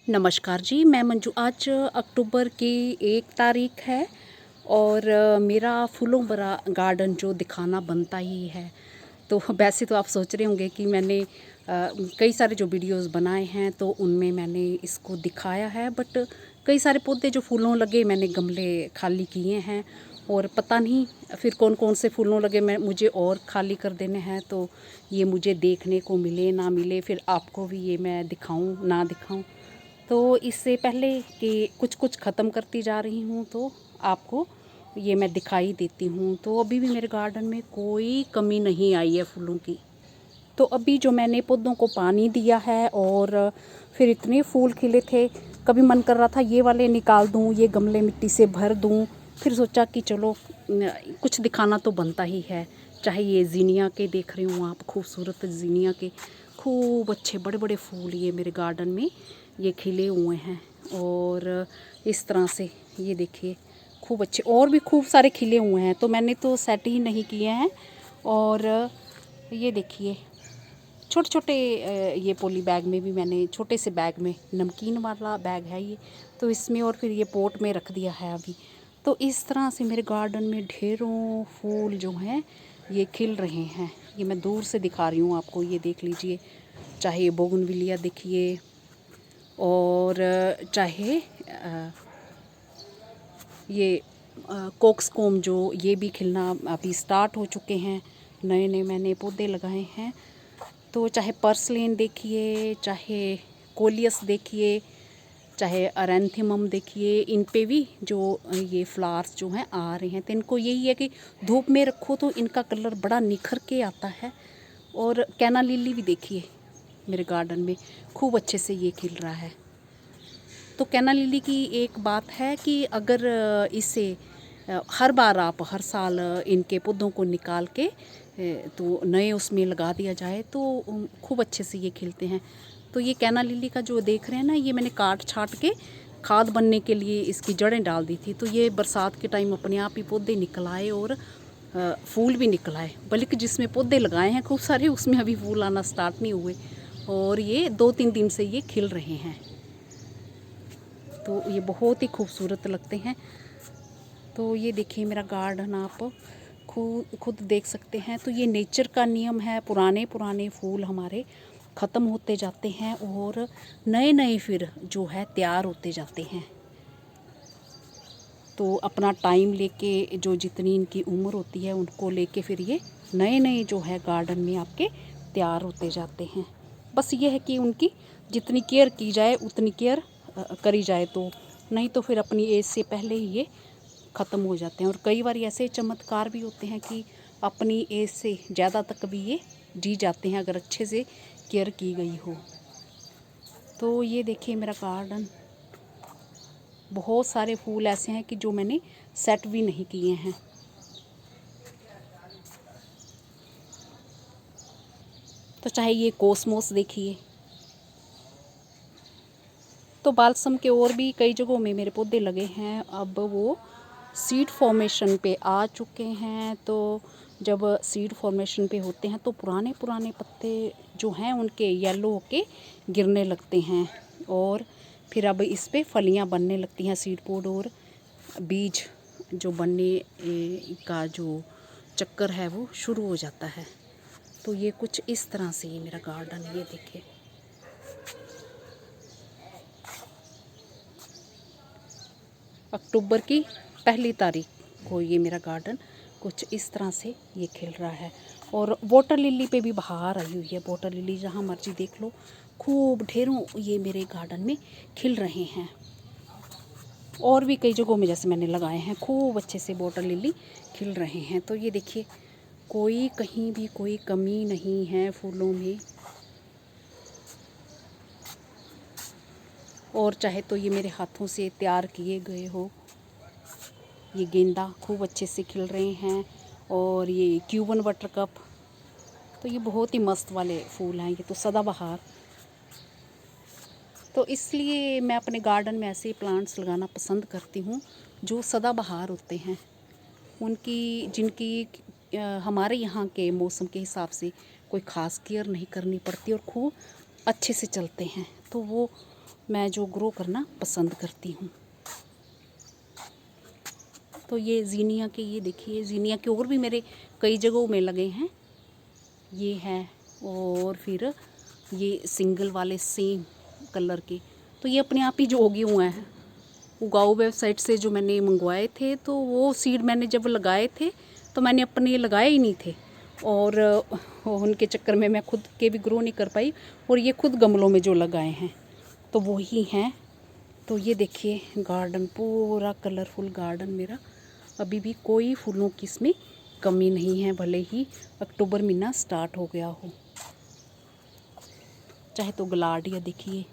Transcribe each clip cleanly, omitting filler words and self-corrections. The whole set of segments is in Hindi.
नमस्कार जी, मैं मंजू। आज अक्टूबर की 1 तारीख है और मेरा फूलों भरा गार्डन जो दिखाना बनता ही है। तो वैसे तो आप सोच रहे होंगे कि मैंने कई सारे जो वीडियोस बनाए हैं तो उनमें मैंने इसको दिखाया है, बट कई सारे पौधे जो फूलों लगे मैंने गमले खाली किए हैं और पता नहीं फिर कौन कौन से फूलों लगे मैं मुझे और खाली कर देने हैं। तो ये मुझे देखने को मिले ना मिले, फिर आपको भी ये मैं दिखाऊं ना दिखाऊं। तो इससे पहले कि कुछ कुछ ख़त्म करती जा रही हूँ तो आपको ये मैं दिखाई देती हूँ। तो अभी भी मेरे गार्डन में कोई कमी नहीं आई है फूलों की। तो अभी जो मैंने पौधों को पानी दिया है और फिर इतने फूल खिले थे, कभी मन कर रहा था ये वाले निकाल दूँ, ये गमले मिट्टी से भर दूँ। फिर सोचा कि चलो कुछ दिखाना तो बनता ही है। चाहे ये ज़ीनिया के देख रही हूँ आप, खूबसूरत ज़ीनिया के खूब अच्छे बड़े बड़े फूल ये मेरे गार्डन में ये खिले हुए हैं। और इस तरह से ये देखिए खूब अच्छे और भी खूब सारे खिले हुए हैं। तो मैंने तो सेट ही नहीं किए हैं। और ये देखिए छोटे छोटे ये पॉली बैग में भी मैंने, छोटे से बैग में, नमकीन वाला बैग है ये, तो इसमें और फिर ये पोट में रख दिया है अभी। तो इस तरह से मेरे गार्डन में ढेरों फूल जो हैं ये खिल रहे हैं। ये मैं दूर से दिखा रही हूँ आपको, ये देख लीजिए। चाहे ये बोगनविलिया देखिए और चाहे ये कोक्सकोम जो ये भी खिलना अभी स्टार्ट हो चुके हैं। नए नए मैंने पौधे लगाए हैं। तो चाहे पर्सलेन देखिए, चाहे कोलियस देखिए, चाहे अरेंथीमम देखिए, इन पे भी जो ये फ्लावर्स जो हैं आ रहे हैं। तो इनको यही है कि धूप में रखो तो इनका कलर बड़ा निखर के आता है। और कैना लिली भी देखिए मेरे गार्डन में खूब अच्छे से ये खिल रहा है। तो कैना लिली की एक बात है कि अगर इसे हर बार आप हर साल इनके पौधों को निकाल के तो नए उसमें लगा दिया जाए तो खूब अच्छे से ये खिलते हैं। तो ये कैना लिली का जो देख रहे हैं ना, ये मैंने काट छाट के खाद बनने के लिए इसकी जड़ें डाल दी थी। तो ये बरसात के टाइम अपने आप ही पौधे निकल आए और फूल भी निकल आए। बल्कि जिसमें पौधे लगाए हैं खूब सारे, उसमें अभी फूल आना स्टार्ट नहीं हुए और ये 2-3 दिन से ये खिल रहे हैं। तो ये बहुत ही खूबसूरत लगते हैं। तो ये देखिए मेरा गार्डन आप खुद देख सकते हैं। तो ये नेचर का नियम है, पुराने पुराने फूल हमारे ख़त्म होते जाते हैं और नए नए फिर जो है तैयार होते जाते हैं। तो अपना टाइम लेके, जो जितनी इनकी उम्र होती है उनको लेके फिर ये नए नए जो है गार्डन में आपके तैयार होते जाते हैं। बस ये है कि उनकी जितनी केयर की जाए उतनी केयर करी जाए, तो नहीं तो फिर अपनी एज से पहले ही ये ख़त्म हो जाते हैं। और कई बार ऐसे चमत्कार भी होते हैं कि अपनी एज से ज़्यादा तक भी ये जी जाते हैं अगर अच्छे से केयर की गई हो। तो ये देखिए मेरा गार्डन, बहुत सारे फूल ऐसे हैं कि जो मैंने सेट भी नहीं किए हैं। तो चाहे ये कोसमोस देखिए। तो बालसम के और भी कई जगहों में मेरे पौधे लगे हैं, अब वो सीड फॉर्मेशन पे आ चुके हैं। तो जब सीड फॉर्मेशन पे होते हैं तो पुराने पुराने पत्ते जो हैं उनके येलो होके गिरने लगते हैं और फिर अब इस पे फलियां बनने लगती हैं सीड पोड, और बीज जो बनने का जो चक्कर है वो शुरू हो जाता है। तो ये कुछ इस तरह से ही मेरा गार्डन, ये देखिए। अक्टूबर की 1 तारीख को ये मेरा गार्डन कुछ इस तरह से ये खिल रहा है। और वाटर लिली पे भी बहार आई हुई है। वाटर लिली जहाँ मर्जी देख लो, खूब ढेरों ये मेरे गार्डन में खिल रहे हैं। और भी कई जगहों में जैसे मैंने लगाए हैं खूब अच्छे से वाटर लिली खिल रहे हैं। तो ये देखिए कोई कहीं भी कोई कमी नहीं है फूलों में। और चाहे तो ये मेरे हाथों से तैयार किए गए हो, ये गेंदा खूब अच्छे से खिल रहे हैं। और ये क्यूबन बटर कप, तो ये बहुत ही मस्त वाले फूल हैं, ये तो सदाबहार। तो इसलिए मैं अपने गार्डन में ऐसे प्लांट्स लगाना पसंद करती हूँ जो सदाबहार होते हैं, उनकी जिनकी हमारे यहाँ के मौसम के हिसाब से कोई ख़ास केयर नहीं करनी पड़ती और खूब अच्छे से चलते हैं। तो वो मैं जो ग्रो करना पसंद करती हूँ। तो ये ज़ीनिया के, ये देखिए ज़ीनिया के और भी मेरे कई जगहों में लगे हैं, ये हैं। और फिर ये सिंगल वाले सेम कलर के, तो ये अपने आप ही जो उगे हुए हैं। उगाओ वेबसाइट से जो मैंने मंगवाए थे, तो वो सीड मैंने जब लगाए थे तो मैंने अपने लगाए ही नहीं थे, और उनके चक्कर में मैं खुद के भी ग्रो नहीं कर पाई। और ये खुद गमलों में जो लगाए हैं तो वो ही हैं। तो ये देखिए गार्डन पूरा कलरफुल गार्डन मेरा, अभी भी कोई फूलों की इसमें कमी नहीं है, भले ही अक्टूबर महीना स्टार्ट हो गया हो। चाहे तो गलाडिया देखिए।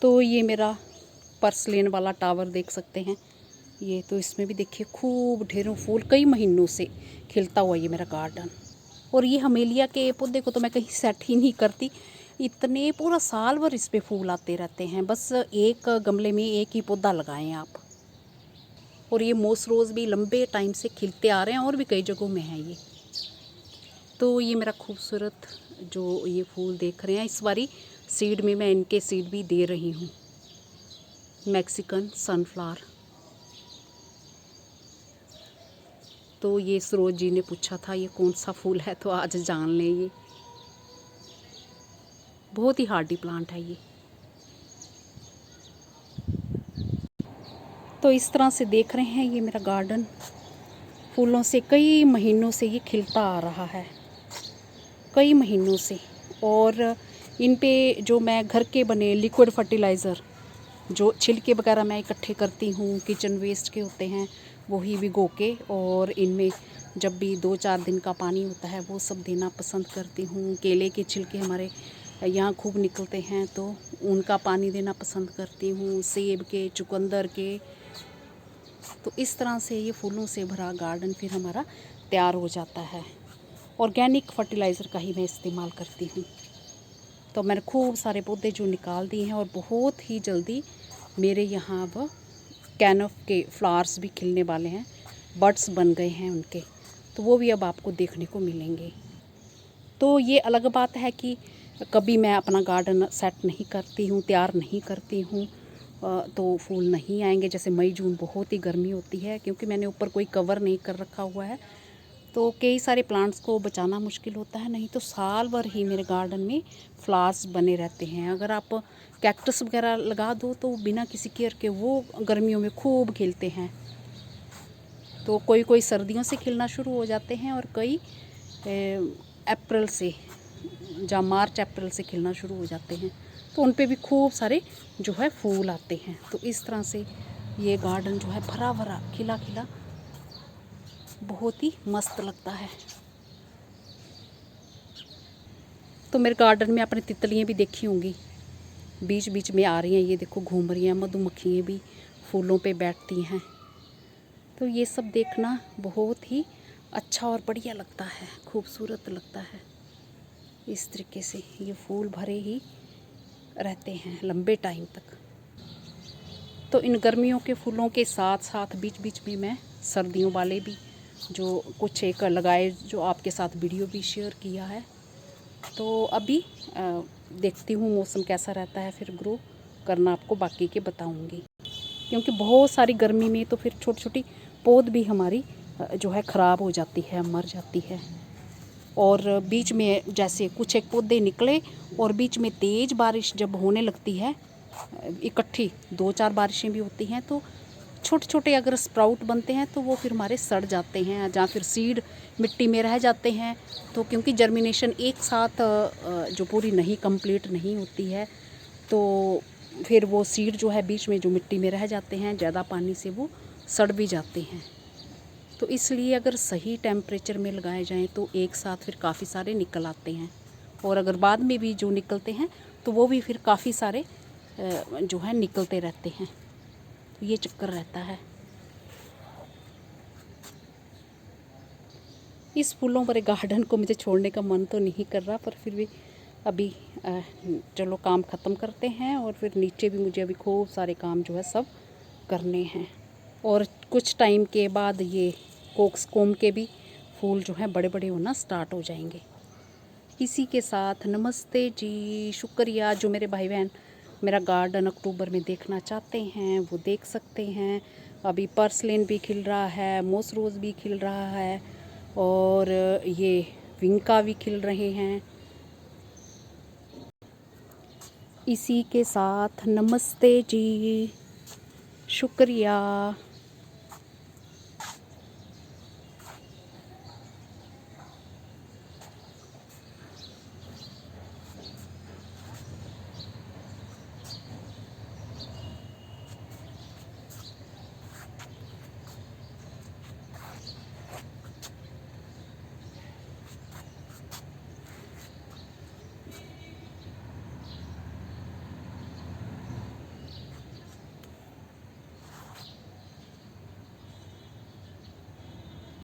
तो ये मेरा पर्सलेन वाला टावर देख सकते हैं, ये तो इसमें भी देखिए खूब ढेरों फूल, कई महीनों से खिलता हुआ ये मेरा गार्डन। और ये हमेलिया के पौधे को तो मैं कहीं सेट ही नहीं करती, इतने पूरा साल भर इस पे फूल आते रहते हैं। बस एक गमले में एक ही पौधा लगाएं आप। और ये मोस रोज़ भी लंबे टाइम से खिलते आ रहे हैं, और भी कई जगहों में है ये। तो ये मेरा खूबसूरत जो ये फूल देख रहे हैं, इस बारी सीड में मैं इनके सीड भी दे रही हूँ, मैक्सिकन सनफ्लावर। तो ये सरोज जी ने पूछा था ये कौन सा फूल है, तो आज जान लें, ये बहुत ही हार्डी प्लांट है ये। तो इस तरह से देख रहे हैं ये मेरा गार्डन फूलों से कई महीनों से ये खिलता आ रहा है, कई महीनों से। और इन पे जो मैं घर के बने लिक्विड फर्टिलाइज़र, जो छिलके वगैरह मैं इकट्ठे करती हूँ, किचन वेस्ट के होते हैं, वही भिगो के और इनमें जब भी 2-4 दिन का पानी होता है वो सब देना पसंद करती हूँ। केले के छिलके हमारे यहाँ खूब निकलते हैं, तो उनका पानी देना पसंद करती हूँ, सेब के, चुकंदर के। तो इस तरह से ये फूलों से भरा गार्डन फिर हमारा तैयार हो जाता है। ऑर्गेनिक फर्टिलाइज़र का ही मैं इस्तेमाल करती हूँ। तो मैंने खूब सारे पौधे जो निकाल दिए हैं, और बहुत ही जल्दी मेरे यहाँ अब कैनफ के फ्लावर्स भी खिलने वाले हैं, बड्स बन गए हैं उनके, तो वो भी अब आपको देखने को मिलेंगे। तो ये अलग बात है कि कभी मैं अपना गार्डन सेट नहीं करती हूँ, तैयार नहीं करती हूँ, तो फूल नहीं आएंगे। जैसे मई जून बहुत ही गर्मी होती है, क्योंकि मैंने ऊपर कोई कवर नहीं कर रखा हुआ है, तो कई सारे प्लांट्स को बचाना मुश्किल होता है। नहीं तो साल भर ही मेरे गार्डन में फ्लावर्स बने रहते हैं। अगर आप कैक्टस वगैरह लगा दो तो बिना किसी केयर के वो गर्मियों में खूब खिलते हैं। तो कोई कोई सर्दियों से खिलना शुरू हो जाते हैं, और कई अप्रैल से या मार्च अप्रैल से खिलना शुरू हो जाते हैं, तो उन पे भी खूब सारे जो है फूल आते हैं। तो इस तरह से ये गार्डन जो है भरा भरा खिला खिला बहुत ही मस्त लगता है। तो मेरे गार्डन में आपने तितलियाँ भी देखी होंगी, बीच बीच में आ रही हैं, ये देखो घूम रही हैं। मधुमक्खियाँ भी फूलों पे बैठती हैं। तो ये सब देखना बहुत ही अच्छा और बढ़िया लगता है, खूबसूरत लगता है। इस तरीके से ये फूल भरे ही रहते हैं लंबे टाइम तक। तो इन गर्मियों के फूलों के साथ साथ बीच बीच में मैं सर्दियों वाले भी जो कुछ एक लगाए, जो आपके साथ वीडियो भी शेयर किया है। तो अभी देखती हूँ मौसम कैसा रहता है, फिर ग्रो करना आपको बाकी के बताऊँगी। क्योंकि बहुत सारी गर्मी में तो फिर छोटी छोटी पौध भी हमारी जो है ख़राब हो जाती है, मर जाती है। और बीच में जैसे कुछ एक पौधे निकले, और बीच में तेज़ बारिश जब होने लगती है, इकट्ठी 2-4 बारिशें भी होती हैं, तो छोटे छोटे अगर स्प्राउट बनते हैं तो वो फिर हमारे सड़ जाते हैं, या फिर सीड मिट्टी में रह जाते हैं। तो क्योंकि जर्मिनेशन एक साथ जो पूरी नहीं कंप्लीट नहीं होती है, तो फिर वो सीड जो है बीच में जो मिट्टी में रह जाते हैं, ज़्यादा पानी से वो सड़ भी जाते हैं। तो इसलिए अगर सही टेम्परेचर में लगाए जाएं तो एक साथ फिर काफ़ी सारे निकल आते हैं। और अगर बाद में भी जो निकलते हैं तो वो भी फिर काफ़ी सारे जो है निकलते रहते हैं। ये चक्कर रहता है। इस फूलों भरे गार्डन को मुझे छोड़ने का मन तो नहीं कर रहा, पर फिर भी अभी चलो काम ख़त्म करते हैं, और फिर नीचे भी मुझे अभी खूब सारे काम जो है सब करने हैं। और कुछ टाइम के बाद ये कोक्सकोम के भी फूल जो हैं बड़े बड़े होना स्टार्ट हो जाएंगे। इसी के साथ नमस्ते जी, शुक्रिया। जो मेरे भाई बहन मेरा गार्डन अक्टूबर में देखना चाहते हैं वो देख सकते हैं। अभी पर्सलेन भी खिल रहा है, मोस रोज़ भी खिल रहा है और ये विंका भी खिल रहे हैं। इसी के साथ नमस्ते जी, शुक्रिया।